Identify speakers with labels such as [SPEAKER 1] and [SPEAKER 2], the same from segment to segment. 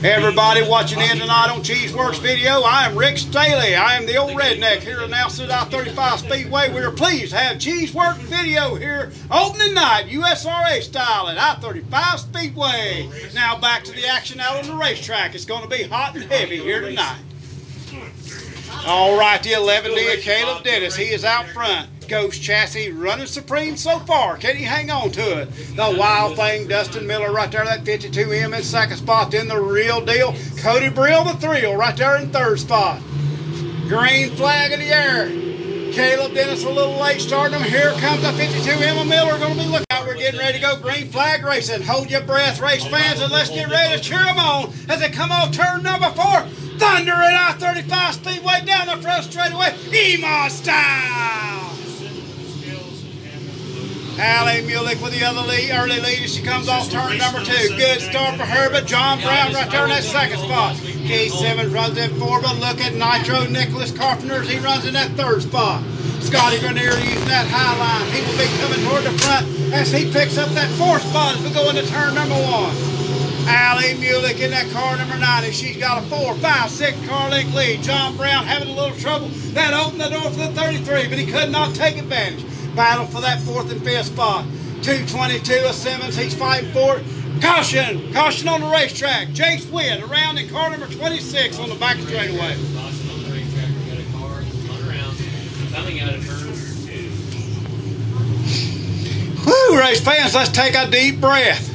[SPEAKER 1] Everybody watching in tonight on Cheeseworks Video, I am Rick Staley. I am the old redneck here announcing at I-35 Speedway. We are pleased to have Cheeseworks Video here opening night, USRA style at I-35 Speedway. Now back to the action out on the racetrack. It's going to be hot and heavy here tonight. All right, the 11D of Caleb Dennis. He is out front. Ghost Chassis running supreme so far. Can he hang on to it? The Wild Thing, Dustin Miller right there, that 52M in second spot. Then the Real Deal, Cody Brill, the Thrill right there in third spot. Green flag in the air. Caleb Dennis a little late starting him. Here comes the 52M of Miller. Going to be looking out. We're getting ready to go green flag racing. Hold your breath, race fans, and let's get ready to cheer them on as they come off turn number 4. Thunder at I-35 Speedway down the front straightaway. Emo style. Allie Mulek with the other early lead as she comes off turn number 2. Good start for her, but John Brown right there in that second spot. Keith Simmons runs in 4, but look at Nitro Nicholas Carpenter as he runs in that third spot. Scotty Grenier using that high line. He will be coming toward the front as he picks up that 4th spot as we go into turn number 1. Allie Mulek in that car number 90. She's got a 4, 5, 6 car length lead. John Brown having a little trouble. That opened the door for the 33, but he could not take advantage. Battle for that 4th and 5th spot. 222 of Simmons. He's fighting for it. Caution! Caution on the racetrack. Jace Wynn around in car number 26 on the back straightaway.
[SPEAKER 2] Caution on the racetrack. We got a car coming around, coming out of turn 2.
[SPEAKER 1] Woo, race fans, let's take a deep breath.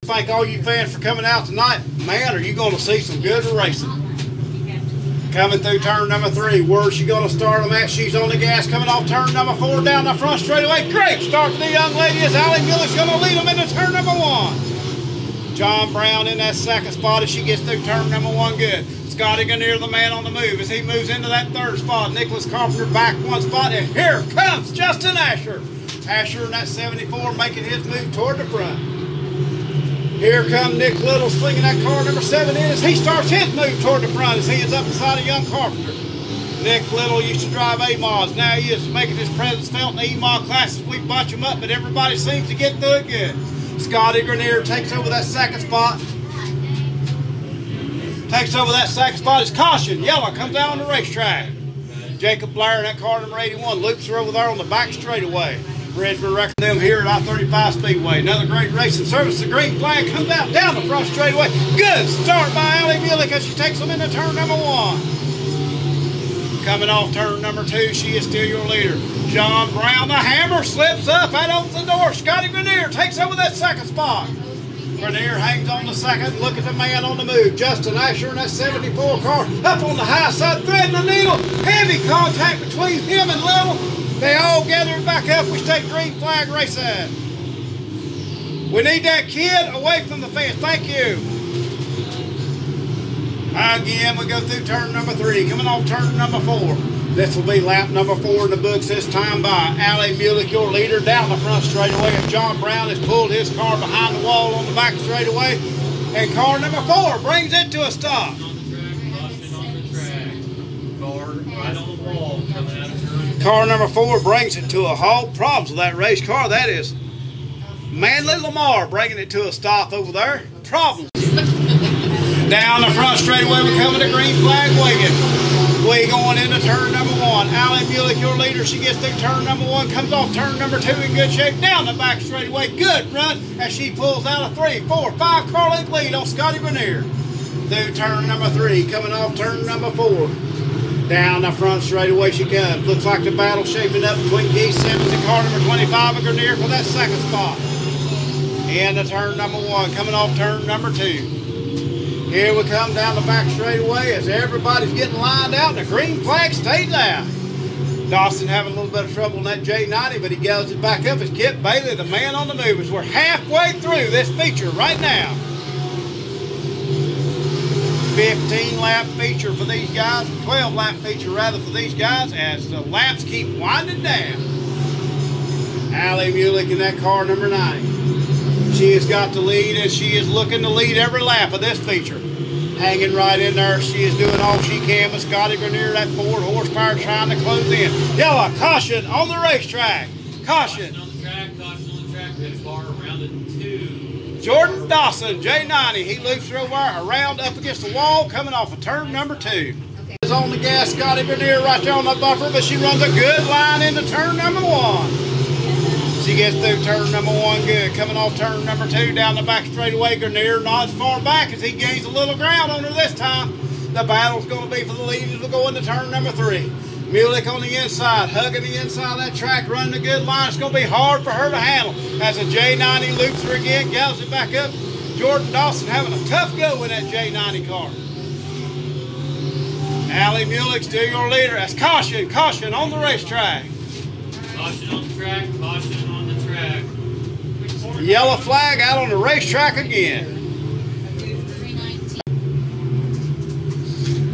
[SPEAKER 1] Thank all you fans for coming out tonight. Man, are you going to see some good racing. Coming through turn number 3. Where's she going to start them at? She's on the gas coming off turn number 4 down the front straightaway. Great start for the young lady as Allie Mulek's going to lead them into turn number 1. John Brown in that second spot as she gets through turn number 1 good. Scotty Grenier, the man on the move, as he moves into that 3rd spot. Nicholas Carpenter back 1 spot, and here comes Justin Asher. Asher in that 74 making his move toward the front. Here comes Nick Little slinging that car number 7 in as he starts his move toward the front as he is up beside a young Carpenter. Nick Little used to drive A-Mods. Now he is making his presence felt in the E-Mod classes. We bunch him up, but everybody seems to get through it good. Scotty Grenier takes over that 2nd spot. Takes over that 2nd spot. It's caution. Yellow comes out on the racetrack. Jacob Blair in that car number 81 loops her over there on the back straightaway. Bridgman wrecking them here at I-35 Speedway. Another great racing service. The green flag comes out down the front straightaway. Good start by Allie Mulek as she takes them into turn number 1. Coming off turn number 2, she is still your leader. John Brown, the hammer slips up. That opens the door. Scotty Grenier takes over that 2nd spot. Grenier hangs on the 2nd. Look at the man on the move. Justin Asher in that 74 car up on the high side, threading the needle. Heavy contact between him and Little. They all gathered back up. We stay green flag racing. We need that kid away from the fence. Thank you. Again, we go through turn number 3. Coming off turn number 4. This will be lap number 4 in the books this time by Allie Mulek, your leader, down the front straightaway. As John Brown has pulled his car behind the wall on the back straightaway. And car number 4 brings it to a stop.
[SPEAKER 2] On the track. Car right on the wall coming out of turn.
[SPEAKER 1] Car number 4 brings it to a halt. Problems with that race car. That is Manly Lamar bringing it to a stop over there. Problems. Down the front straightaway, we're coming to green flag waiting. We going into turn number 1. Allie Mulek, your leader. She gets through turn number 1, comes off turn number 2 in good shape. Down the back straightaway. Good run as she pulls out a 3, 4, 5 car length lead on Scotty Grenier. Through turn number 3, coming off turn number 4. Down the front straightaway she comes. Looks like the battle shaping up between Keith Simmons and car number 25 of Grenier for that 2nd spot. Into turn number 1, coming off turn number 2. Here we come down the back straightaway as everybody's getting lined out and the green flag stays out. Dawson having a little bit of trouble in that J90, but he gathers it back up as Kip Bailey, the man on the move, as we're halfway through this feature right now. 15-lap feature for these guys, 12-lap feature rather for these guys as the laps keep winding down. Allie Mulek in that car number 90. She has got the lead and she is looking to lead every lap of this feature. Hanging right in there, she is doing all she can with Scotty Grenier, that 4 horsepower trying to close in. Yellow, caution on the racetrack. Caution.
[SPEAKER 2] Caution on the track, caution on the track. We have a car around the 2.
[SPEAKER 1] Jordan Dawson, J90. He loops her over around up against the wall, coming off of turn number 2. Is on the gas, Scotty Grenier right there on the bumper, but she runs a good line into turn number 1. She gets through turn number 1 good. Coming off turn number 2 down the back straightaway. Grenier not as far back as he gains a little ground on her this time. The battle's going to be for the lead as we go into turn number 3. Mulek on the inside, hugging the inside of that track, running a good line. It's going to be hard for her to handle as a J90 loops her again, gallops it back up. Jordan Dawson having a tough go in that J90 car. Allie Mulek's still your leader. That's caution, caution on the racetrack.
[SPEAKER 2] Caution on the track, caution on the track.
[SPEAKER 1] Yellow flag out on the racetrack again.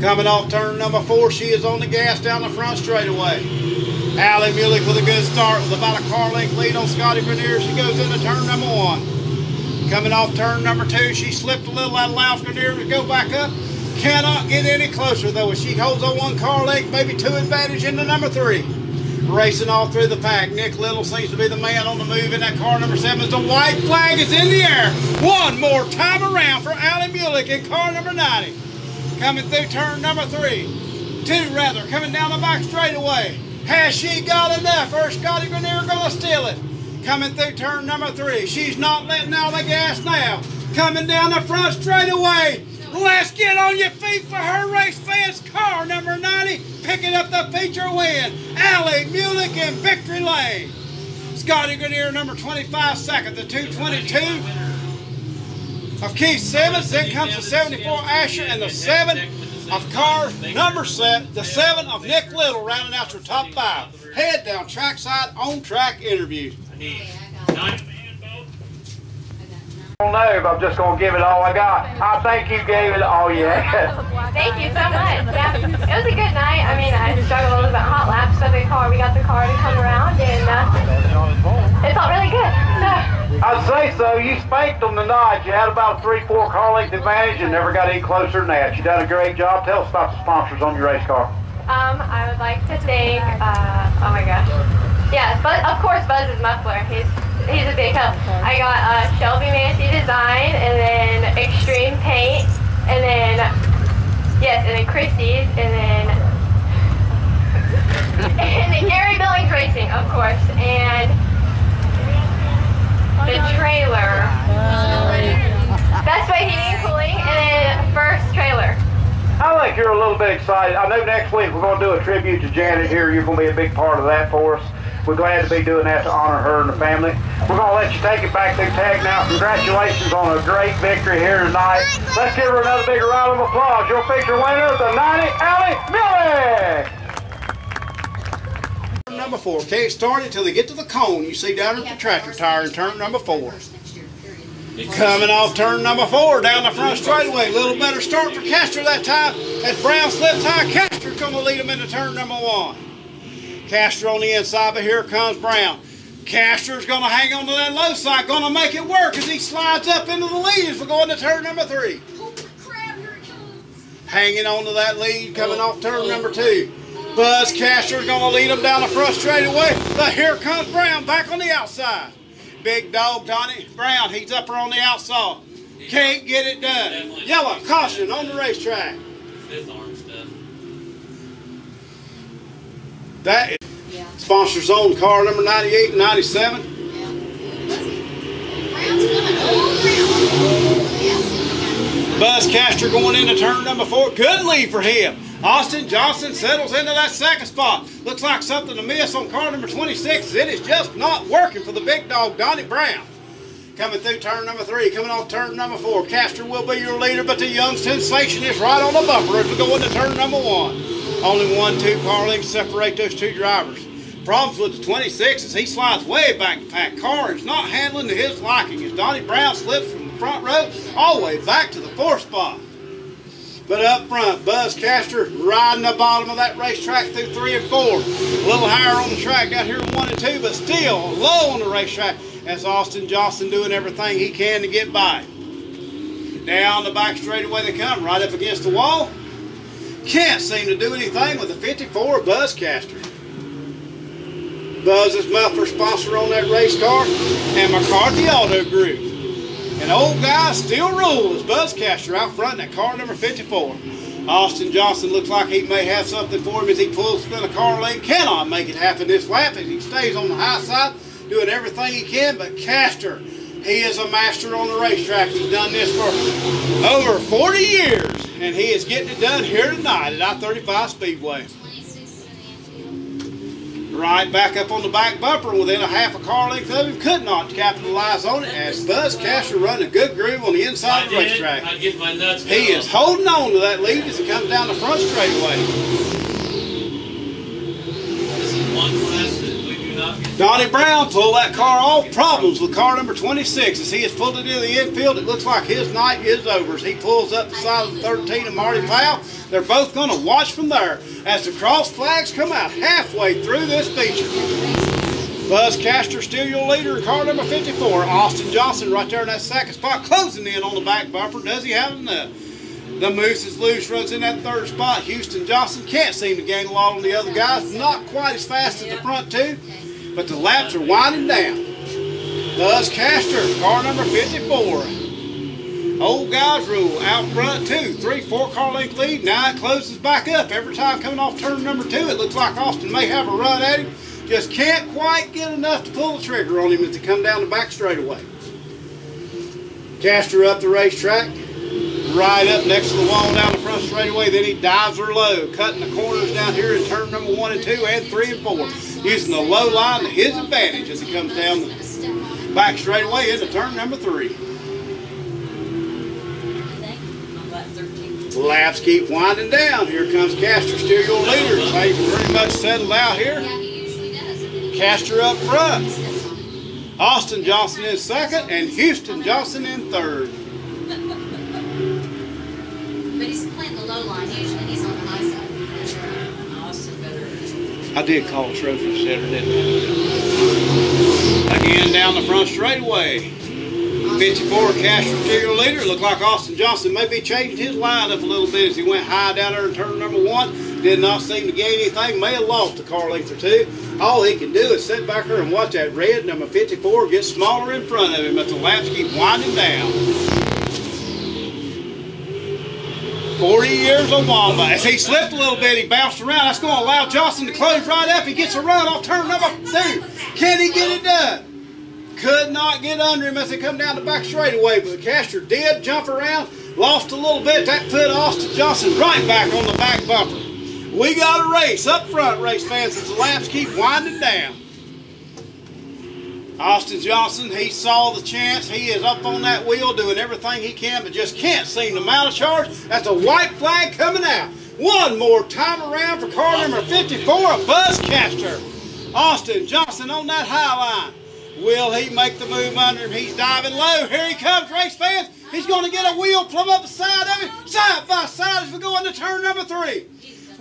[SPEAKER 1] Coming off turn number 4, she is on the gas down the front straightaway. Allie Mulek with a good start with about a car length lead on Scotty Grenier. She goes into turn number 1. Coming off turn number 2, she slipped a little. That allows Grenier to go back up. Cannot get any closer though as she holds on 1 car length, maybe 2 advantage into number 3. Racing all through the pack. Nick Little seems to be the man on the move in that car number 7 as the white flag is in the air. One more time around for Allie Mulek in car number 90. Coming through turn number 3. 2 rather, coming down the back straightaway. Has she got enough or is Scotty Grenier going to steal it? Coming through turn number 3. She's not letting out the gas now. Coming down the front straightaway. Let's get on your feet for her race fans. Car number 90 picking up the feature win. Allie Mulek in victory lane. Scotty Grenier number 25 second. The 222 of Keith Simmons. Then comes the 74 Asher and the 7 of car number 7. The 7 of Nick Little rounding out your top 5. Head down trackside on track interview.
[SPEAKER 3] I don't know if I'm just going to give it all I got. I think you gave it all you had.
[SPEAKER 4] Thank you so much. Yeah, it was a good night. I mean, I struggled a little bit hot laps of the car. We got the car to come around, and it felt really good. So,
[SPEAKER 3] I'd say so. You spanked them tonight. You had about a 3-4 car length advantage and never got any closer than that. You done a great job. Tell us about the sponsors on your race car.
[SPEAKER 4] I would like to thank, oh my gosh. Yeah, but of course Buzz's muffler. He's a big help. I got Shelby Mancy Design, and then Extreme Paint, and then, yes, and then Christie's, and then Gary Billings Racing, of course, and the trailer. Best Way Heating and Cooling, and then First Trailer.
[SPEAKER 3] I think you're a little bit excited. I know next week we're going to do a tribute to Janet here. You're going to be a big part of that for us. We're glad to be doing that to honor her and the family. We're going to let you take it back through tag now. Congratulations on a great victory here tonight. Let's give her another big round of applause. Your feature winner, the 90, Allie Mulek.
[SPEAKER 1] Number 4. Can't start it until they get to the cone you see down at the tractor tire in turn number 4. Coming off turn number 4 down the front straightaway. A little better start for Castor that time as Brown slips high. Castor's going to lead him into turn number 1. Castor on the inside, but here comes Brown. Castor's going to hang on to that low side, going to make it work as he slides up into the lead as we go into turn number 3. Hanging on to that lead, coming off turn number 2. Buzz Castor's going to lead him down the front straightaway, but here comes Brown back on the outside. Big dog Donnie Brown, he's up there on the outside. Can't get it done. Yellow, caution on the racetrack. That is sponsors on car number 98 and 97. Buzz Castor going into turn number 4. Good lead for him. Austin Johnson settles into that second spot. Looks like something to miss on car number 26. It is just not working for the big dog Donnie Brown. Coming through turn number 3, coming off turn number 4. Castor will be your leader, but the young sensation is right on the bumper as we go into turn number 1. Only 1-2 car lengths separate those 2 drivers. Problems with the 26 as he slides way back the pack. Car is not handling to his liking as Donnie Brown slips from the front row all the way back to the 4th spot. But up front, Buzz Castor riding the bottom of that racetrack through 3 and 4. A little higher on the track down here in 1 and 2, but still low on the racetrack as Austin Johnson doing everything he can to get by. Down the back straightaway they come, right up against the wall. Can't seem to do anything with the 54 Buzz Castor. Buzz's muffler sponsor on that race car and McCarthy Auto Group. And old guys still rule as Buzzcaster out front in that car number 54. Austin Johnson looks like he may have something for him as he pulls through the car lane. Cannot make it happen this lap as he stays on the high side, doing everything he can. But Castor, he is a master on the racetrack. He's done this for over 40 years, and he is getting it done here tonight at I-35 Speedway. Right back up on the back bumper within a half a car length of him. Could not capitalize on it as Buzzcaster running a good groove on the inside of the racetrack.
[SPEAKER 2] I'd get my nuts
[SPEAKER 1] He is holding on to that lead as he comes down the front straightaway.
[SPEAKER 2] This is one class that we do not get.
[SPEAKER 1] Donnie Brown pulled that car off. Problems with car number 26 as he has pulled it into the infield. It looks like his night is over as he pulls up the side of the 13 of Marty Powell. They're both going to watch from there as the cross flags come out halfway through this feature. Buzzcaster still your leader in car number 54. Austin Johnson right there in that second spot, closing in on the back bumper. Does he have enough? The Moose is loose, runs in that third spot. Houston Johnson can't seem to gain a lot on the other guys. Not quite as fast as the front two, but the laps are winding down. Buzzcaster, car number 54. Old guys rule out front 2, 3, 4 car length lead. Now it closes back up. Every time coming off turn number 2, it looks like Austin may have a run at him. Just can't quite get enough to pull the trigger on him as they come down the back straightaway. Castor up the racetrack, right up next to the wall down the front straightaway. Then he dives her low, cutting the corners down here in turn number 1 and 2 and 3 and 4. Using the low line to his advantage as he comes down the back straightaway into turn number 3. Laps keep winding down. Here comes Castor, still your leader. Things pretty much settled out here. Castor up front. Austin Johnson in second and Houston Johnson in third.
[SPEAKER 5] But he's playing the low line. Usually he's on the high side.
[SPEAKER 1] I did call a trophy setter, didn't I? Again down the front straightaway. 54 Castor still your leader. Looked like Austin Johnson may be changing his line up a little bit as he went high down there in turn number 1. Did not seem to gain anything. May have lost a car length or 2. All he can do is sit back there and watch that red number 54 get smaller in front of him, but the laps keep winding down. 40 years of Wamba. As he slipped a little bit, he bounced around. That's going to allow Johnson to close right up. He gets a run off turn number 2. Can he get it done? Could not get under him as they come down the back straightaway, but Castor did jump around, lost a little bit. That put Austin Johnson right back on the back bumper. We got a race up front, race fans, as the laps keep winding down. Austin Johnson, he saw the chance. He is up on that wheel doing everything he can, but just can't seem to mount a charge. That's a white flag coming out. One more time around for car number 54, a Buzzcaster. Austin Johnson on that high line. Will he make the move under him? He's diving low. Here he comes, race fans. He's going to get a wheel plumb up the side of him, side by side as we go into turn number 3.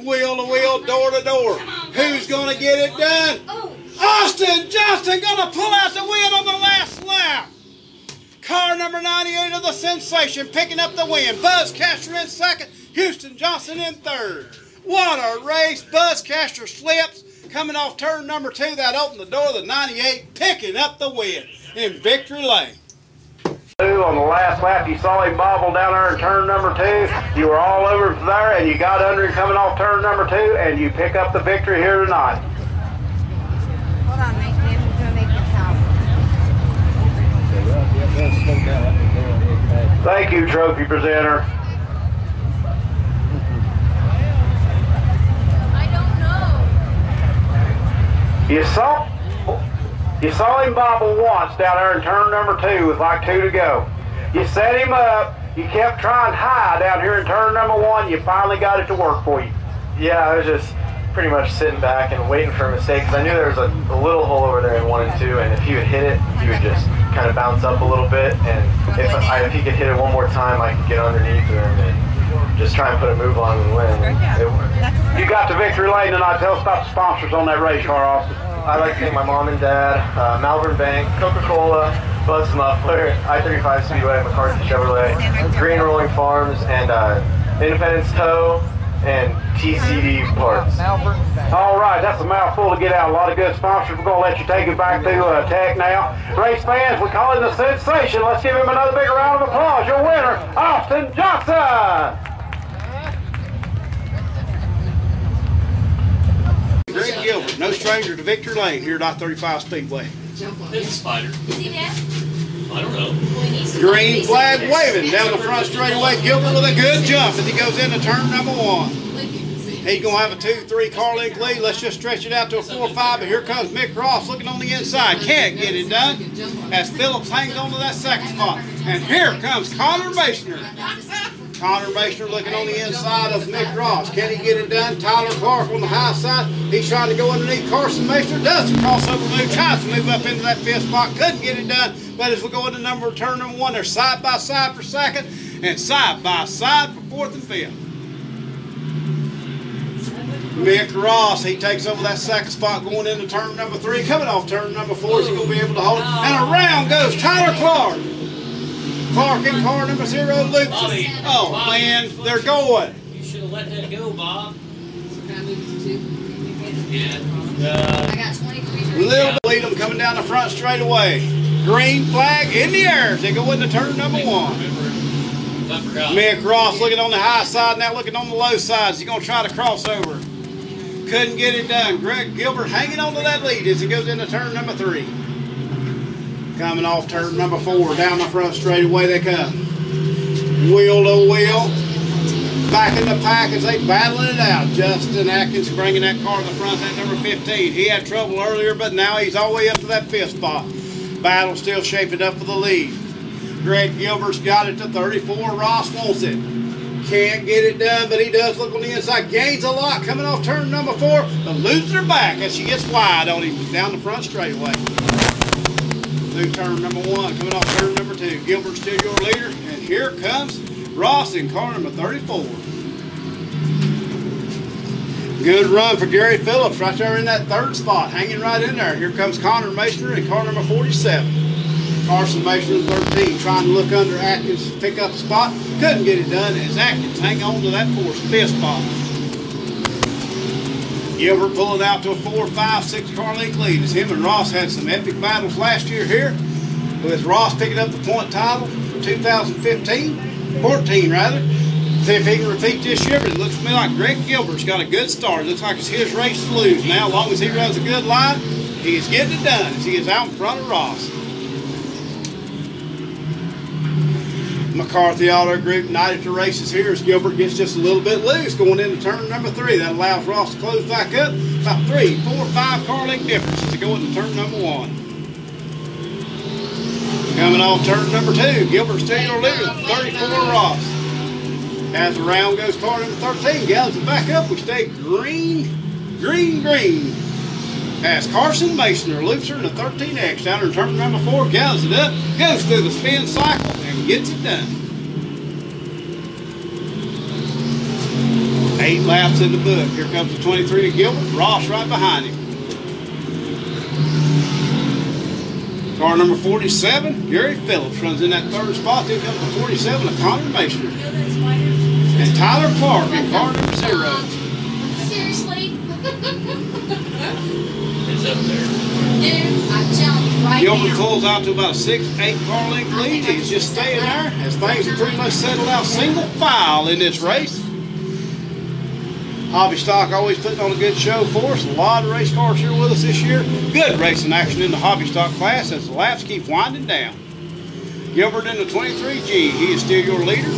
[SPEAKER 1] Wheel to wheel, door to door. Who's going to get it done? Austin Johnson going to pull out the win on the last lap. Car number 98 of the Sensation picking up the win. Buzzcaster in second, Houston Johnson in third. What a race. Buzzcaster slips. Coming off turn number 2, that opened the door of the 98, picking up the win in victory lane.
[SPEAKER 3] On the last lap, you saw him bobble down there in turn number 2. You were all over there, and you got under him coming off turn number 2, and you pick up the victory here tonight.
[SPEAKER 5] Hold on, mate. I'm going to make this help.
[SPEAKER 3] Thank you, trophy presenter. You saw him bobble once down there in turn number 2 with like 2 to go. You set him up. You kept trying high down here in turn number 1. You finally got it to work for you.
[SPEAKER 6] Yeah, I was just pretty much sitting back and waiting for a mistake because I knew there was a little hole over there in 1 and 2, and if he would hit it, he would just kind of bounce up a little bit. And if he could hit it one more time, I could get underneath him and just try and put a move on and win.
[SPEAKER 3] You got the victory lane tonight. Tell us about the sponsors on that race car, Austin.
[SPEAKER 6] I'd like to thank my mom and dad, Malvern Bank, Coca-Cola, Buzz Muffler, I-35 Speedway, McCarthy Chevrolet, Green Rolling Farms, and Independence Tow, and TCD parts.
[SPEAKER 3] All right, that's a mouthful to get out. A lot of good sponsors. We're going to let you take it back to Tech now. Race fans, we call it a sensation. Let's give him another big round of applause. Your winner, Austin Johnson.
[SPEAKER 1] Greg Gilbert, no stranger to Victory Lane here at I-35 Speedway.
[SPEAKER 2] It's a spider.
[SPEAKER 5] Is he dead?
[SPEAKER 2] I don't know.
[SPEAKER 1] Green flag waving down the front straightaway. Gilbert with a good jump as he goes into turn number 1. He's going to have a 2-3 car length lead. Let's just stretch it out to a 4-5. But here comes Mick Ross looking on the inside. Can't get it done as Phillips hangs on to that second spot. And here comes Connor Maishner. Connor Maishner looking on the inside of Mick Ross. Can he get it done? Tyler Clark on the high side. He's trying to go underneath Carson Maishner. Does the crossover move. Tries to move up into that 5th spot. Couldn't get it done. But as we go into turn number 1, they're side by side for 2nd and side by side for 4th and 5th. Mick Ross, he takes over that 2nd spot going into turn number 3. Coming off turn number 4, is he going to be able to hold it? And around goes Tyler Clark. Clark in car number 0 loops. Oh man, they're going.
[SPEAKER 2] You should have let that go, Bob. Yeah.
[SPEAKER 5] I got 23.
[SPEAKER 1] Little lead them coming down the front straightaway. Green flag in the air as they go into turn number 1.
[SPEAKER 2] I forgot.
[SPEAKER 1] Mick Ross looking on the high side, now looking on the low side. Is he going to try to cross over? Couldn't get it done. Greg Gilbert hanging on to that lead as he goes into turn number 3. Coming off turn number 4, down the front straightaway they come. Wheel to wheel. Back in the pack as they battling it out. Justin Atkins bringing that car to the front, that number 15. He had trouble earlier, but now he's all the way up to that 5th spot. Battle still shaping up for the lead. Greg Gilbert's got it to 34. Ross wants it. Can't get it done, but he does look on the inside. Gains a lot coming off turn number 4, but loses her back as she gets wide on him down the front straightaway. Through turn number 1, coming off turn number 2. Gilbert's still your leader, and here comes Ross in car number 34. Good run for Gary Phillips right there in that 3rd spot, hanging right in there. Here comes Connor Maishner in car number 47. Carson Maishner in 13, trying to look under Atkins to pick up a spot. Couldn't get it done as Atkins hang on to that 5th spot. Gilbert pulling out to a 4, 5, 6 car length lead as him and Ross had some epic battles last year here, with Ross picking up the point title for 14 rather. See if he can repeat this year, but it looks to me like Greg Gilbert's got a good start. It looks like it's his race to lose now. As long as he runs a good line, he is getting it done as he is out in front of Ross. McCarthy Auto Group night at the races here as Gilbert gets just a little bit loose going into turn number 3. That allows Ross to close back up. About 3, 4, 5 car length difference as they go into turn number 1. Coming off turn number 2, Gilbert still your leader, 34 Ross. As the round goes, car number 13 gallops it back up. We stay green. As Carson Maishner loops her in the 13X down in turn number 4, gallops it up, goes through the spin cycle, and gets it done. 8 laps in the book. Here comes the 23 to Gilbert. Ross right behind him. Car number 47, Gary Phillips runs in that 3rd spot. Then comes the 47 of Connor Maishner. And Tyler Clark in car number 0.
[SPEAKER 5] Seriously?
[SPEAKER 2] It's up there.
[SPEAKER 5] Dude, I'm telling you right
[SPEAKER 1] Gilbert
[SPEAKER 5] now.
[SPEAKER 1] pulls out to about a 6, 8 car length lead. He's just staying there as things are pretty much settled out single file in this race. Hobby Stock always putting on a good show for us. A lot of race cars here with us this year. Good racing action in the Hobby Stock class as the laps keep winding down. Gilbert in the 23G. He is still your leader.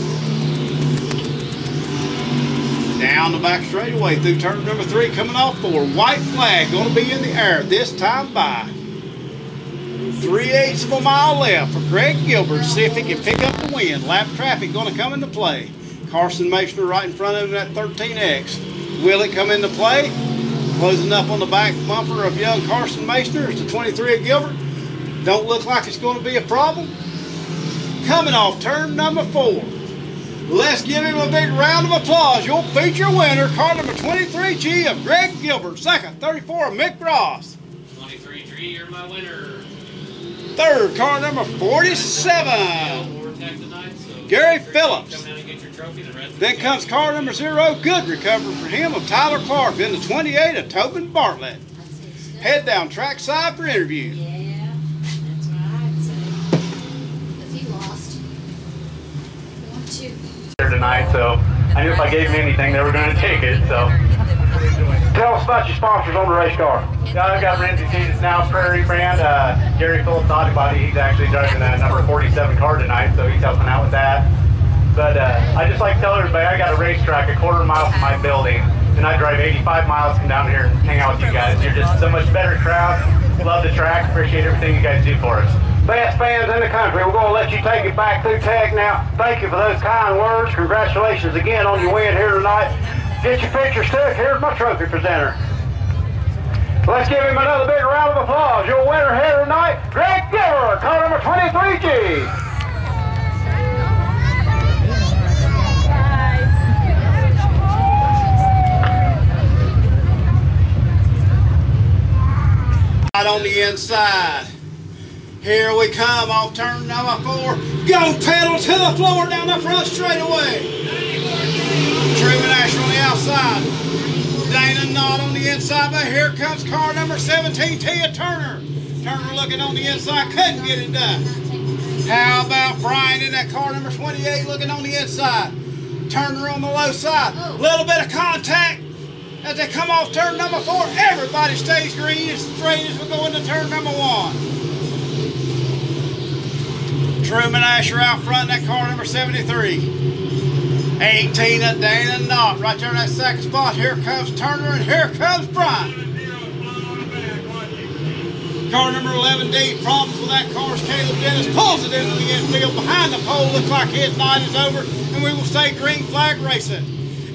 [SPEAKER 1] Down the back straightaway through turn number 3, coming off 4. White flag going to be in the air this time by 3/8 of a mile left for Greg Gilbert. See if he can pick up the win. Lap traffic going to come into play. Carson Maishner right in front of him at 13X. Will it come into play? Closing up on the back bumper of young Carson Maishner is the 23 of Gilbert. Don't look like it's going to be a problem. Coming off turn number 4. Let's give him a big round of applause. Your feature winner, car number 23G of Greg Gilbert. 2nd, 34 of Mick Ross.
[SPEAKER 2] 23G, you're my winner.
[SPEAKER 1] 3rd, car number 47.
[SPEAKER 2] More attack tonight, so
[SPEAKER 1] Gary Phillips.
[SPEAKER 2] Come down and get your trophy. The rest
[SPEAKER 1] Then comes car number 0. Good recovery for him of Tyler Clark. Then the 28 of Tobin Bartlett. Head down trackside for interview.
[SPEAKER 5] Yeah, that's right. So, if he lost, 1-2.
[SPEAKER 3] Here tonight, so I knew if I gave them anything, they were going to take it. So, tell us about your sponsors on the race car. Yeah, I've got Renzi Seasons now, Prairie brand. Gary Phillips Auto Body, he's actually driving that number 47 car tonight, so he's helping out with that. But I just like to tell everybody, I got a racetrack a quarter mile from my building, and I drive 85 miles to come down here and hang out with you guys. You're just so much better crowd. Love the track. Appreciate everything you guys do for us. Best fans in the country. We're going to let you take it back through tag now. Thank you for those kind words. Congratulations again on your win here tonight. Get your picture stuck. Here's my trophy presenter. Let's give him another big round of applause. Your winner here tonight, Greg Giver, car number 23G.
[SPEAKER 1] On the inside. Here we come off turn number 4. Go pedal to the floor down the front straightaway. Truman Asher on the outside. Dana Knott on the inside, but here comes car number 17, Tia Turner. Turner looking on the inside, couldn't get it done. How about Brian in that car number 28 looking on the inside. Turner on the low side. Little bit of contact. As they come off turn number 4, everybody stays green and straight as we go into turn number 1. Truman Asher out front in that car number 73. 18 of Dana Knott right there in that second spot. Here comes Turner and here comes Brian. Car number 11 D, problems with that car. Caleb Dennis pulls it into the infield behind the pole. Looks like his night is over and we will say green flag racing.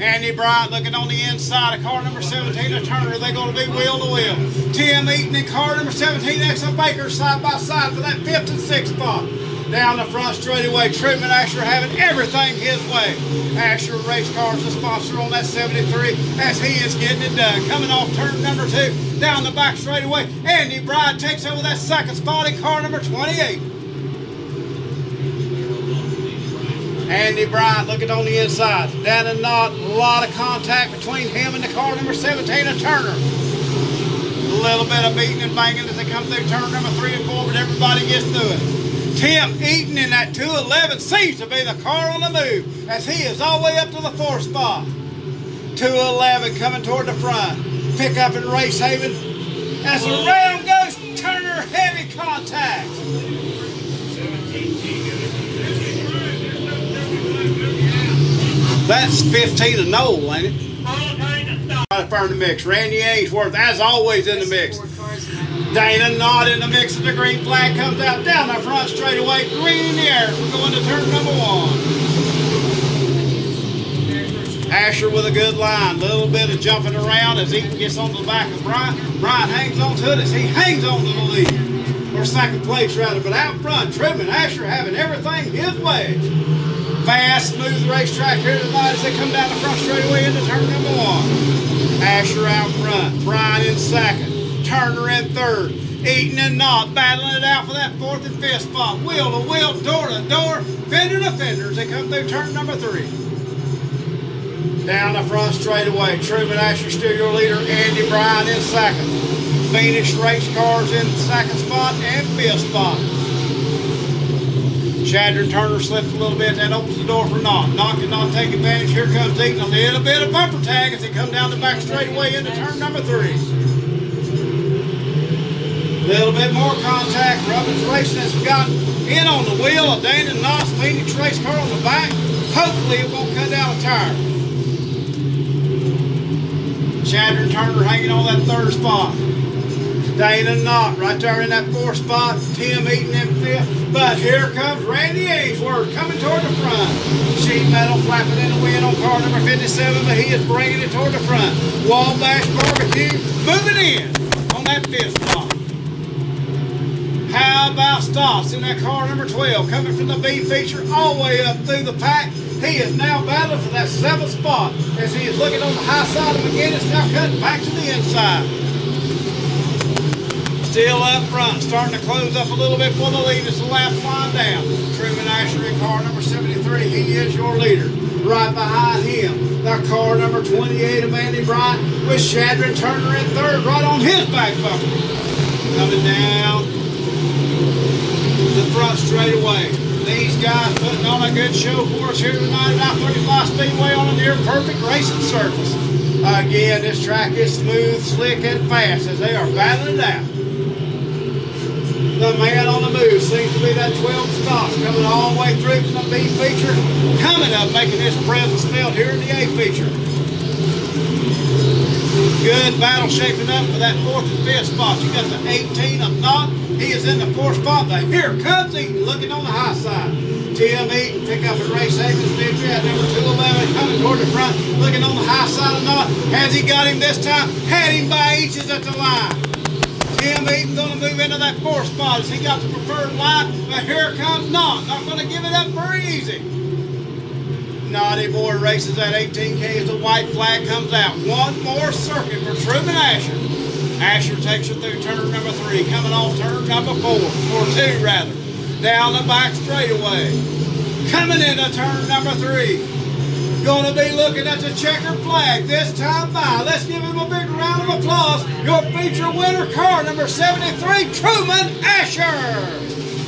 [SPEAKER 1] Andy Bryant looking on the inside of car number 17 of Turner. They're going to be wheel to wheel. Tim Eaton and car number 17 Exxon Baker side by side for that 5th and 6th spot. Down the front straightaway, Truman Asher having everything his way. Asher Race Cars, the sponsor on that 73 as he is getting it done. Coming off turn number 2, down the back straightaway, Andy Bryant takes over that second spot in car number 28. Andy Bryant looking on the inside. Down and Knott, a lot of contact between him and the car number 17 of Turner. A little bit of beating and banging as they come through turn number 3 and 4, but everybody gets through it. Tim Eaton in that 211 seems to be the car on the move as he is all the way up to the 4th spot. 211 coming toward the front. Pick up in Race Haven. As the round goes, Turner heavy contact. That's 15 to Noel, ain't it? Right up in the mix. Randy Ainsworth, as always, in the mix. Dana Knott in the mix, and the green flag comes out down the front straightaway. Green in the air. We're going to turn number 1. Asher with a good line. Little bit of jumping around as Eaton gets onto the back of Brian. Brian hangs on to it as he hangs on to the lead. Or second place, rather. But out front, Truman Asher having everything his way. Fast, smooth racetrack here tonight as they come down the front straightaway into turn number 1. Asher out front, Brian in second, Turner in third, Eaton and Knott battling it out for that 4th and 5th spot. Wheel to wheel, door to door, fender to fender as they come through turn number 3. Down the front straightaway, Truman Asher still your leader, Andy Bryan in second. Phoenix Race Cars in second spot and 5th spot. Shadrant Turner slips a little bit, that opens the door for Knott. Knott cannot take advantage. Here comes Eaton, a little bit of bumper tag as they come down the back straightaway into turn number 3. Little bit more contact. Robbins Racing has got in on the wheel of Dana Knott's Phoenix Race Car on the back. Hopefully it won't cut down a tire. Shadrant Turner hanging on that 3rd spot. Dana Knott right there in that 4th spot. Tim Eaton in 5th. But here comes Randy Ainsworth coming toward the front. Sheet metal flapping in the wind on car number 57, but he is bringing it toward the front. Wabash Barbecue moving in on that 5th spot. How about Stotts in that car number 12 coming from the B feature all the way up through the pack. He is now battling for that 7th spot as he is looking on the high side of McGinnis, now cutting back to the inside. Still up front, starting to close up a little bit for the lead. It's the last line down. Truman Asher in car number 73. He is your leader. Right behind him, the car number 28 of Andy Bryant with Shadron Turner in third, right on his back bumper. Coming down the front straightaway. These guys putting on a good show for us here tonight at I-35 Speedway on a near perfect racing surface. Again, this track is smooth, slick, and fast as they are battling it out. The man on the move seems to be that 12 stops coming all the way through from the B feature, coming up, making his presence felt here in the A feature. Good battle shaping up for that 4th and 5th spot. You got the 18 of Knott. He is in the 4th spot, but here comes Eaton looking on the high side. Tim Eaton pick up a race Havens victory at number 211 coming toward the front, looking on the high side of Knott. Has he got him this time? Had him by inches at the line. Tim Eaton going to move into that 4th spot as he got the preferred line, but here comes Knott. Not going to give it up very easy. Not anymore. Races at 18K as the white flag comes out. One more circuit for Truman Asher. Asher takes it through turn number 3, coming off turn number 4, or 2 rather. Down the back straightaway. Coming into turn number 3. Going to be looking at the checkered flag this time by. Let's give him a big round of applause. Your feature winner, car number 73, Truman Asher.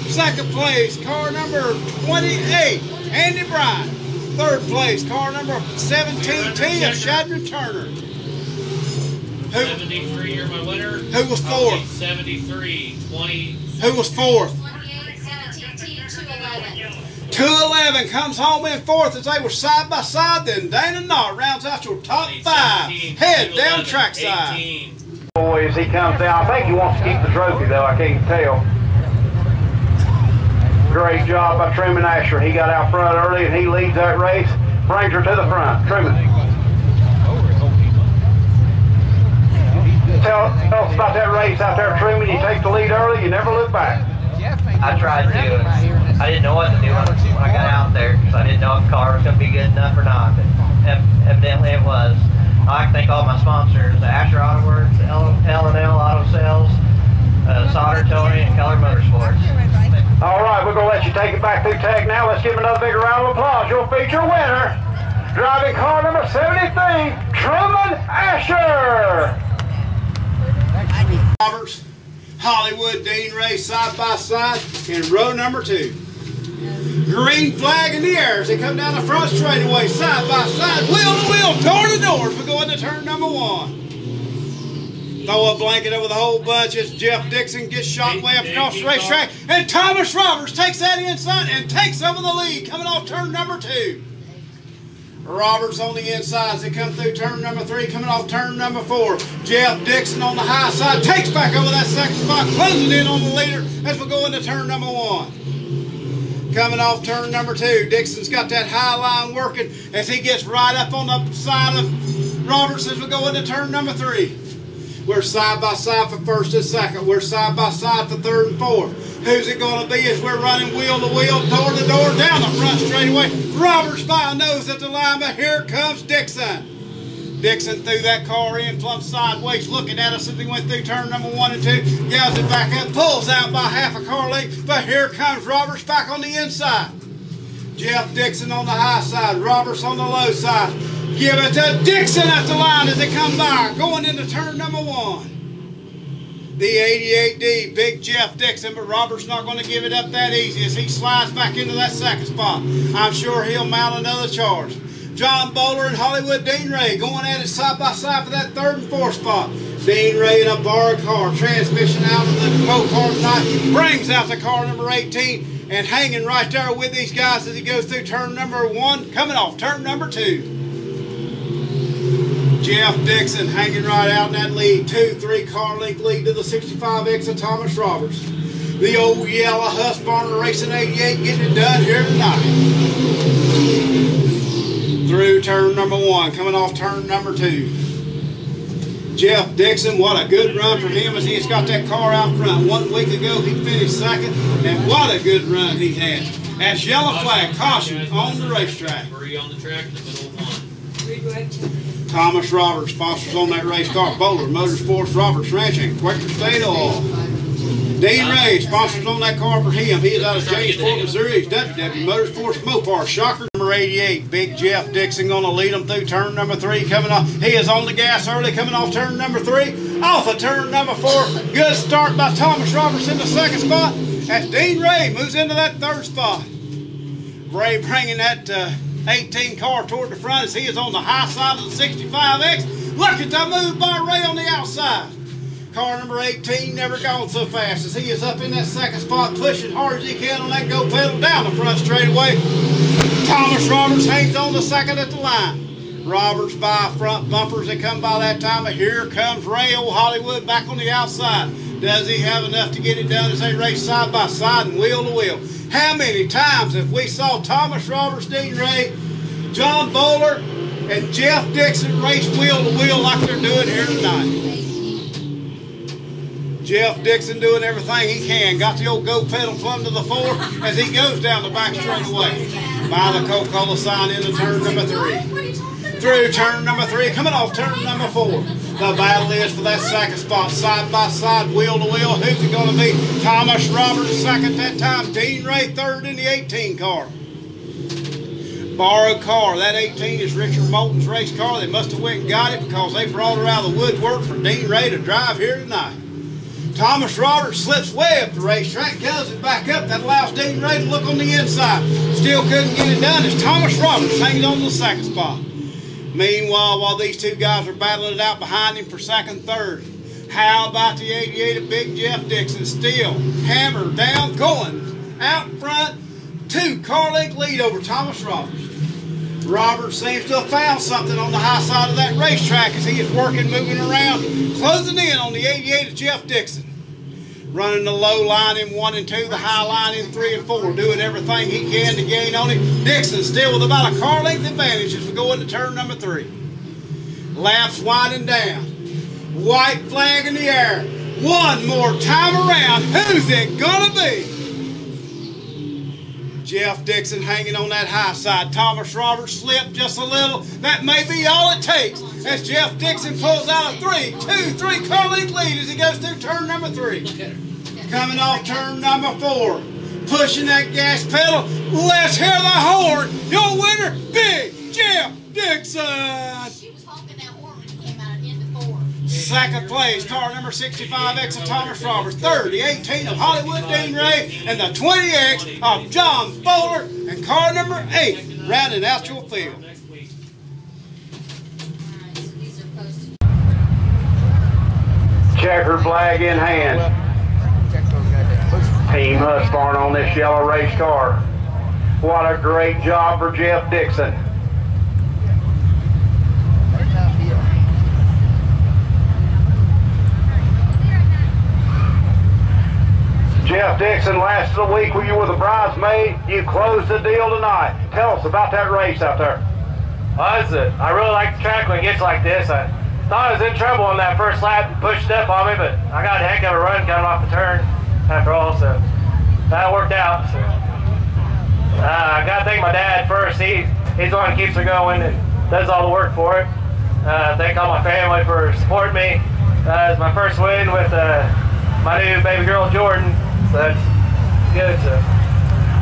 [SPEAKER 1] Second place, car number 28, Andy Bryant. Third place, car number 17T of Shadron Turner.
[SPEAKER 2] 73, you're my winner.
[SPEAKER 1] Who was 4th?
[SPEAKER 2] 73, 20.
[SPEAKER 1] Who was 4th?
[SPEAKER 5] 28, 17T, 211.
[SPEAKER 1] 211 comes home in 4th as they were side by side. Then Dana Knott rounds out your top 5. Head down trackside.
[SPEAKER 2] 18.
[SPEAKER 3] Boys, he comes down. I think he wants to keep the trophy, though. I can't tell. Great job by Truman Asher. He got out front early and he leads that race. Brings her to the front. Truman. Tell us about that race out there, Truman. You take the lead early, you never look back.
[SPEAKER 7] I tried to. I didn't know what to do when I got out there because I didn't know if the car was going to be good enough or not. But evidently it was. I'd like to thank all my sponsors, the Asher Auto Works, L&L Auto Sales, Solder Towing, and Color Motorsports.
[SPEAKER 3] All right, we're going to let you take it back through tag now. Let's give another big round of applause. Your feature winner, driving car number 73, Truman Asher.
[SPEAKER 1] Roberts, Hollywood, Dean Ray side by side in row number 2. Green flag in the air as they come down the front straightaway, side by side, wheel to wheel, door to door as we go into turn number 1. Throw a blanket over the whole bunch as Jeff Dixon gets shot way up across the racetrack, and Thomas Roberts takes that inside and takes over the lead coming off turn number 2. Roberts on the inside as they come through turn number 3, coming off turn number 4. Jeff Dixon on the high side takes back over that second spot, closing in on the leader as we go into turn number 1. Coming off turn number 2, Dixon's got that high line working as he gets right up on the side of Roberts as we go into turn number 3. We're side by side for 1st and 2nd. We're side by side for 3rd and 4th. Who's it going to be as we're running wheel to wheel, door to door, down the front straightaway? Roberts by a nose at the line, but here comes Dixon. Dixon threw that car in plumb sideways, looking at us as he went through turn number 1 and 2. Gals it back up, pulls out by half a car length, but here comes Roberts back on the inside. Jeff Dixon on the high side, Roberts on the low side. Give it to Dixon at the line as they come by, going into turn number 1. The 88D, Big Jeff Dixon, but Roberts not going to give it up that easy as he slides back into that 2nd spot. I'm sure he'll mount another charge. John Bowler and Hollywood Dean Ray going at it side by side for that 3rd and 4th spot. Dean Ray in a borrowed car, transmission out of the go-kart tonight, brings out the car number 18 and hanging right there with these guys as he goes through turn number 1, coming off turn number 2. Jeff Dixon hanging right out in that lead, 2-3 car length lead to the 65X of Thomas Roberts. The old yellow Husqvarna Racing 88 getting it done here tonight. Through turn number 1, coming off turn number 2. Jeff Dixon, what a good run for him as he's got that car out front. 1 week ago he finished 2nd, and what a good run he had. As yellow flag, caution on the racetrack.
[SPEAKER 2] 3 on the track in the middle of 1.
[SPEAKER 1] Thomas Roberts, sponsors on that race car, Bowler Motorsports, Roberts Ranch, and Quaker State Oil. Dean Ray, sponsors on that car for him. He is out of Jamesport, Missouri. He's WW Motorsports Mopar Shocker. Number 88, Big Jeff Dixon going to lead them through turn number 3. Coming off, he is on the gas early, coming off turn number 3. Off of turn number 4. Good start by Thomas Roberts in the 2nd spot. As Dean Ray moves into that 3rd spot. Ray bringing that 18 car toward the front as he is on the high side of the 65X. Look at that move by Ray on the outside. Car number 18 never gone so fast as he is up in that 2nd spot, pushing hard as he can on that go pedal down the front straightaway. Thomas Roberts hangs on the 2nd at the line. Roberts by front bumpers that come by that time, but here comes Ray Old Hollywood back on the outside. Does he have enough to get it done as they race side by side and wheel to wheel? How many times have we saw Thomas Roberts, Dean Ray, John Bowler, and Jeff Dixon race wheel to wheel like they're doing here tonight? Jeff Dixon doing everything he can. Got the old go pedal plumb to the 4 as he goes down the back straightaway. By the Coca-Cola sign into turn number 3. Through turn number 3, coming off turn number 4. The battle is for that 2nd spot, side by side, wheel to wheel. Who's it going to be? Thomas Roberts 2nd that time. Dean Ray 3rd in the 18 car. Borrowed car. That 18 is Richard Moulton's race car. They must have went and got it because they brought her out of the woodwork for Dean Ray to drive here tonight. Thomas Roberts slips way up the racetrack, goes it back up. That allows Dean Ray to look on the inside. Still couldn't get it done as Thomas Roberts hangs on the 2nd spot. Meanwhile, while these two guys are battling it out behind him for 2nd, 3rd, how about the 88 of Big Jeff Dixon? Still hammered down, going out front. 2 car length lead over Thomas Roberts. Roberts seems to have found something on the high side of that racetrack as he is working, moving around, closing in on the 88 of Jeff Dixon. Running the low line in 1 and 2, the high line in 3 and 4, doing everything he can to gain on it. Dixon still with about a car length advantage as we go into turn number 3. Laps winding down. White flag in the air. One more time around. Who's it gonna be? Jeff Dixon hanging on that high side. Thomas Roberts slipped just a little. That may be all it takes as Jeff Dixon pulls out a 3 car length lead as he goes through turn number 3. Coming off turn number 4. Pushing that gas pedal. Let's hear the horn. Your winner, Big Jeff Dixon.
[SPEAKER 5] She was honking that horn when he came out into 4.
[SPEAKER 1] 2nd place, car number 65X of Thomas Roberts. 3rd, the 18 of Hollywood Dean Ray, and the 20X of John Bowler, and car number 8 rounding out your field.
[SPEAKER 3] Checker flag in hand. Team Husqvarna on this yellow race car. What a great job for Jeff Dixon. Jeff Dixon, last of the week when you were the bridesmaid, you closed the deal tonight. Tell us about that race out there.
[SPEAKER 6] Well, I really like the track when it gets like this. I thought I was in trouble on that first lap and pushed up on me, but I got a heck of a run coming off the turn after all, so that worked out. So, I got to thank my dad first. He's the one that keeps me going and does all the work for it. Thank all my family for supporting me. It's my first win with my new baby girl, Jordan. So that's good. So.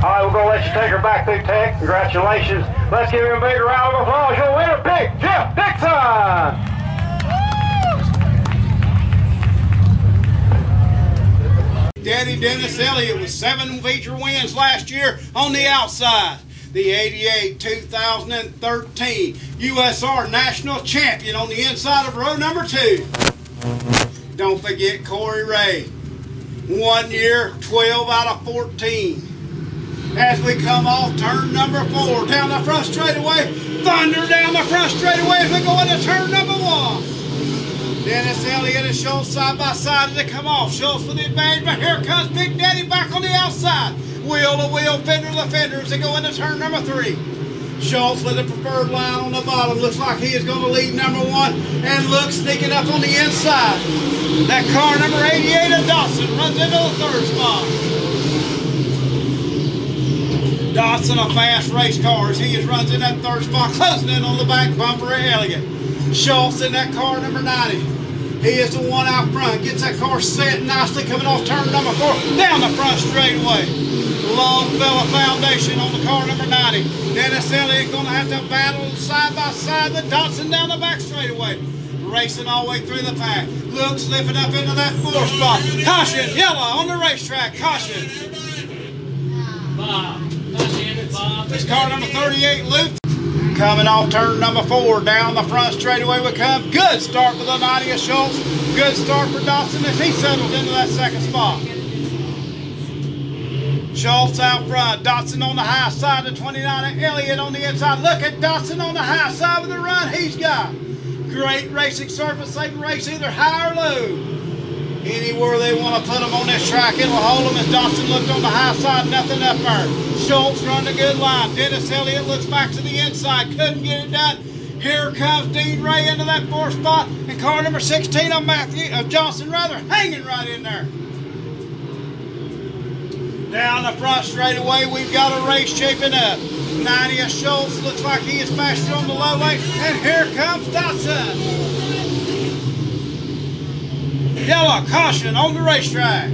[SPEAKER 3] All right, we're going to let you take her back through tech. Congratulations. Let's give him a big round of applause. Your winner, Big Jeff Dixon.
[SPEAKER 1] Daddy Dennis Elliott with 7 feature wins last year on the outside. The 88 2013 USR National Champion on the inside of row number 2. Don't forget Corey Ray. 1 year, 12 out of 14. As we come off turn number 4, down the front straightaway, thunder down the front straightaway as we go into turn number 1. Dennis Elliott and Schultz side by side as they come off. Schultz with the advantage, but here comes Big Daddy back on the outside. Wheel to wheel, fender to fender as they go into turn number 3. Schultz with the preferred line on the bottom. Looks like he is going to lead number 1 and looks sneaking up on the inside. That car number 88 of Dawson runs into the 3rd spot. Dawson, a fast race car as he runs in that 3rd spot, closing in on the back bumper of Elliott. Schultz in that car number 90. He is the one out front. Gets that car set nicely coming off turn number 4 down the front straightaway. Longfellow foundation on the car number 90. Dennis Elliott going to have to battle side by side with Dotson down the back straightaway. Racing all the way through the pack. Luke slipping up into that 4th spot. Caution, yellow on the racetrack. Caution.
[SPEAKER 2] Bob. Bob.
[SPEAKER 1] This car number 38, Luke. Coming off turn number 4, down the front straightaway we come. Good start for the 90 of Schultz. Good start for Dotson as he settles into that 2nd spot. Schultz out front, Dotson on the high side, the 29 of Elliott on the inside. Look at Dotson on the high side with the run he's got. Great racing surface. They can race either high or low. Anywhere they want to put them on this track, it'll hold them. As Dotson looked on the high side, nothing up there. Schultz run a good line. Dennis Elliott looks back to the inside, couldn't get it done. Here comes Dean Ray into that 4th spot, and car number 16 of Johnson hanging right in there. Down the front straightaway, we've got a race shaping up. 90 of Schultz looks like he is faster on the low lane, and here comes Dotson. Yellow caution on the racetrack.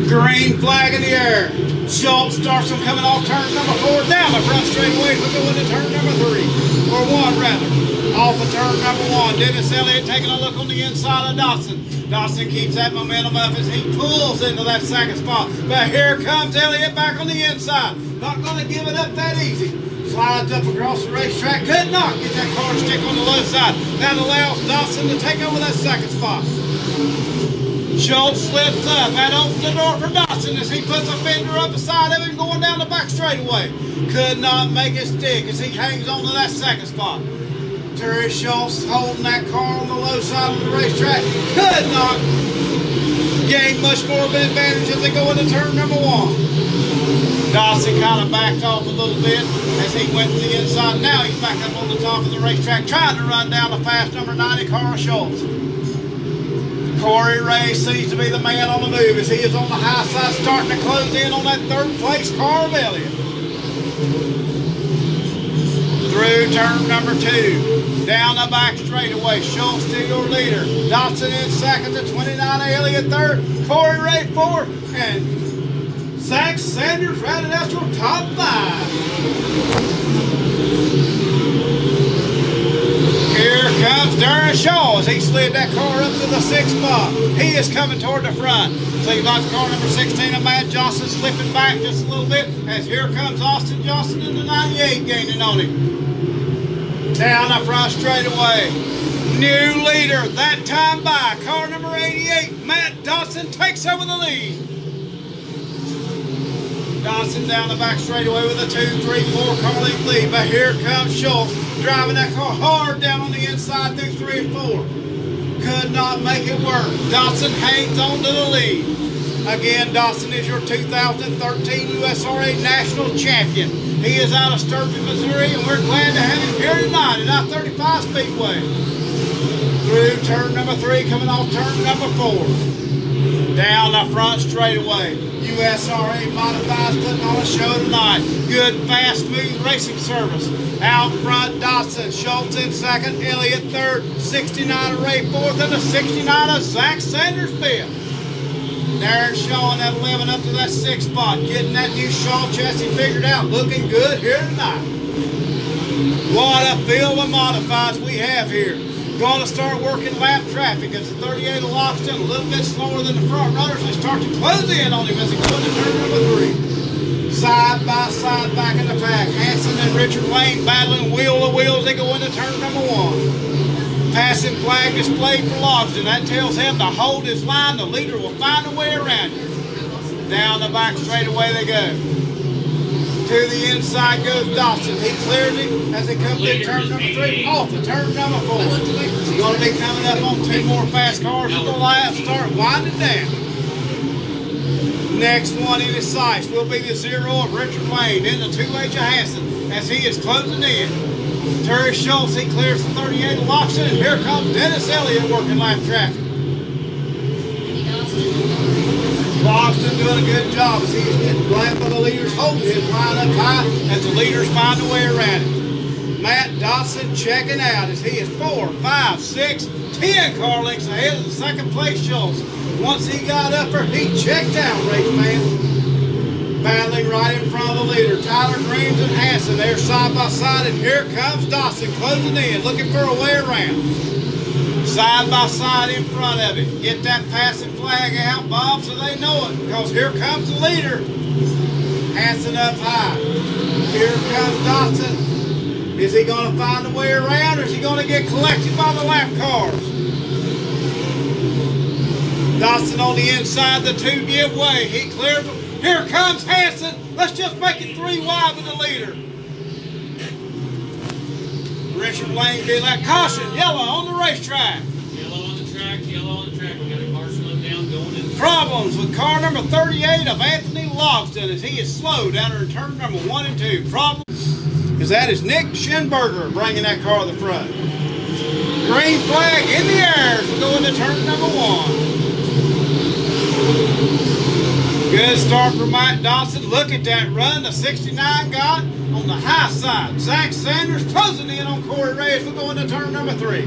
[SPEAKER 1] Green flag in the air. Schultz starts him coming off turn number 4 down the front straightaway. We're going to turn number 3, or 1 rather. Off of turn number 1, Dennis Elliott taking a look on the inside of Dotson. Dotson keeps that momentum up as he pulls into that 2nd spot. But here comes Elliott back on the inside. Not going to give it up that easy. Slides up across the racetrack. Could not get that car stick on the low side. That allows Dotson to take over that 2nd spot. Schultz slips up. That opens the door for Dotson as he puts a fender up beside of him going down the back straightaway. Could not make it stick as he hangs on to that 2nd spot. Terry Schultz holding that car on the low side of the racetrack. Could not gain much more of an advantage as they go into turn number 1. Dotson kind of backed off a little bit as he went to the inside. Now he's back up on the top of the racetrack trying to run down the fast number 90 car of Schultz. Corey Ray seems to be the man on the move as he is on the high side starting to close in on that 3rd place car of Elliott. Through turn number 2, down the back straightaway, Schultz still your leader. Dotson in 2nd, the 29 Elliott 3rd, Corey Ray 4th, and Zach Sanders rounded out your top 5. Here comes Darren Shaw as he slid that car up to the 6th spot. He is coming toward the front. So you got car number 16 of Matt Johnson slipping back just a little bit as here comes Austin Johnson in the 98 gaining on him. Down the front straightaway. New leader that time by car number 88. Matt Dotson takes over the lead. Dotson down the back straightaway with a 2-3-4 car length lead. But here comes Schultz driving that car hard down on the inside through 3 and 4. Could not make it work. Dotson hangs on to the lead. Again, Dotson is your 2013 USRA National Champion. He is out of Sturgeon, Missouri, and we're glad to have him here tonight at I-35 Speedway. Through turn number 3, coming off turn number 4. Down the front straightaway. USRA Modifieds putting on a show tonight. Good, fast, smooth racing service. Out front, Dotson. Schultz in 2nd, Elliott 3rd, 69 of Ray 4th, and the 69 of Zach Sanders 5th. Darren Shaw in that 11 up to that 6th spot. Getting that new Shaw chassis figured out. Looking good here tonight. What a field of modifieds we have here. Going to start working lap traffic as the 38 of Loxton a little bit slower than the front runners. They start to close in on him as they go into turn number 3. Side by side back in the pack. Hanson and Richard Lane battling wheel to wheel as they go into turn number 1. Passing flag displayed for Logston. That tells him to hold his line. The leader will find a way around you. Down the back straightaway they go. To the inside goes Dotson. He cleared it as they come to turn number 3. Off to turn number 4. He's going to be coming up on 2 more fast cars at the last start. Winding down. Next one in his sights will be the 0 of Richard Lane in the 2H of Hanson as he is closing in. Terry Schultz, he clears the 38 of Loxton, and here comes Dennis Elliott working lap traffic. Loxton doing a good job as he's getting blamed by the leaders, holding his line up high as the leaders find a way around it. Matt Dotson checking out as he is 4, 5, 6, 10 car lengths ahead of the second place Schultz. Once he got up there, he checked out, race fans. Battling right in front of the leader, Tyler Green and Hanson. They're side by side, and here comes Dotson closing in, looking for a way around. Side by side in front of him. Get that passing flag out, Bob, so they know it, because here comes the leader. Hanson up high. Here comes Dotson. Is he going to find a way around, or is he going to get collected by the lap cars? Dotson on the inside, the two give way. He clears them. Here comes Hanson. Let's just make it 3 wide with the leader. Richard Lane did that. Caution, yellow on the racetrack.
[SPEAKER 2] Yellow on the track, yellow on the track. We got a car slowed down going in.
[SPEAKER 1] Problems with car number 38 of Anthony Logston as he is slow down in turn number 1 and 2. Problems is that is Nick Schinberger bringing that car to the front. Green flag in the air as we go into turn number 1. Good start for Mike Dotson. Look at that run the 69 got on the high side. Zach Sanders closing in on Corey Ray as we go into turn number 3.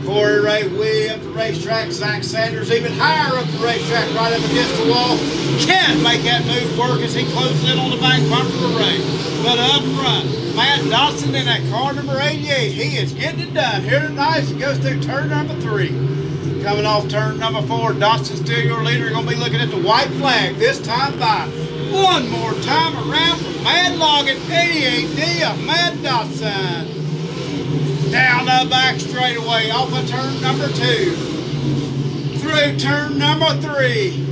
[SPEAKER 1] Corey Ray way up the racetrack. Zach Sanders even higher up the racetrack, right up against the wall. Can't make that move work as he closes in on the back bumper of Ray. But up front, Matt Dotson in that car number 88. He is getting it done here tonight as he goes through turn number 3. Coming off turn number 4, Dotson still your leader. You're going to be looking at the white flag this time by. One more time around for Mad Logging, 88D of Mad Dotson. Down the back straightaway off of turn number 2. Through turn number 3.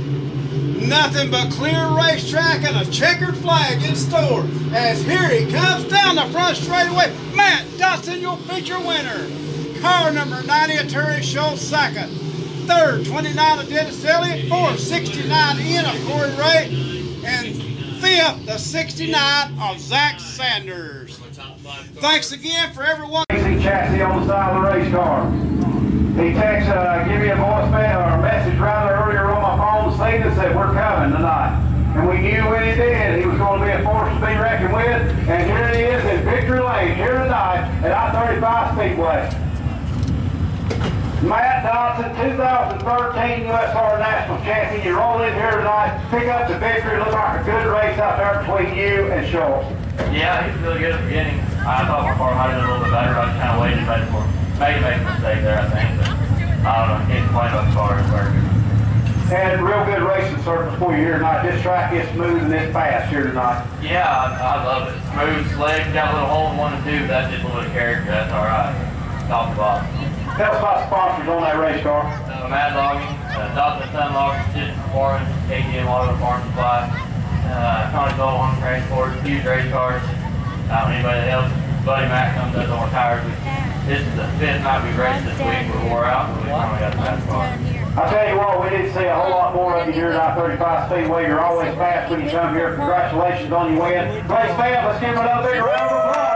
[SPEAKER 1] Nothing but clear racetrack and a checkered flag in store. As here he comes down the front straightaway. Matt Dotson, your feature winner. Car number 90, Aturi Schultz, second. Third, 29 of Dennis Elliott. Fourth, 69 in of Corey Ray. And fifth, the 69 of Zach Sanders. Thanks again for everyone.
[SPEAKER 3] Chassis on the side of the race car. He texted, give me a voicemail or a message rather earlier on my phone to say that said we're coming tonight. And we knew when he did, he was going to be a force to be reckoned with. And here he is in Victory Lane here tonight at I-35 Speedway. Matt Dotson, 2013 USR National Champion. You roll in here tonight, pick up the victory. Looked like a good race out there between you and Schultz.
[SPEAKER 7] Yeah, he was really good at the beginning. I thought my car might have been a little bit better. I just kind of waited ready for him. Maybe make a mistake there, I think. But I don't know. Can't complain about the car. It's very good.
[SPEAKER 3] And real good racing surface for you here tonight. This track is smooth and it's fast here tonight.
[SPEAKER 7] Yeah, I love it. Smooth, slick, got a little hole in 1 and 2, but that's just a little character. That's all right. Top to bottom.
[SPEAKER 3] Tell us about sponsors on that race car.
[SPEAKER 7] Mad Logging, Dotson Sun Logging, Precision Performance, KTM Auto Farm Supply, Tony Gold Home Transport, huge race cars. Anybody else, Buddy Mac comes up on our tires. This is the 5th night we've raced this week. We're wore out, but we finally got the best car.
[SPEAKER 3] I tell you what, we did see a whole lot more of you here at I-35 Speedway. You're always fast when you come here. Congratulations on your win. Race fans, let's give them another big round of applause.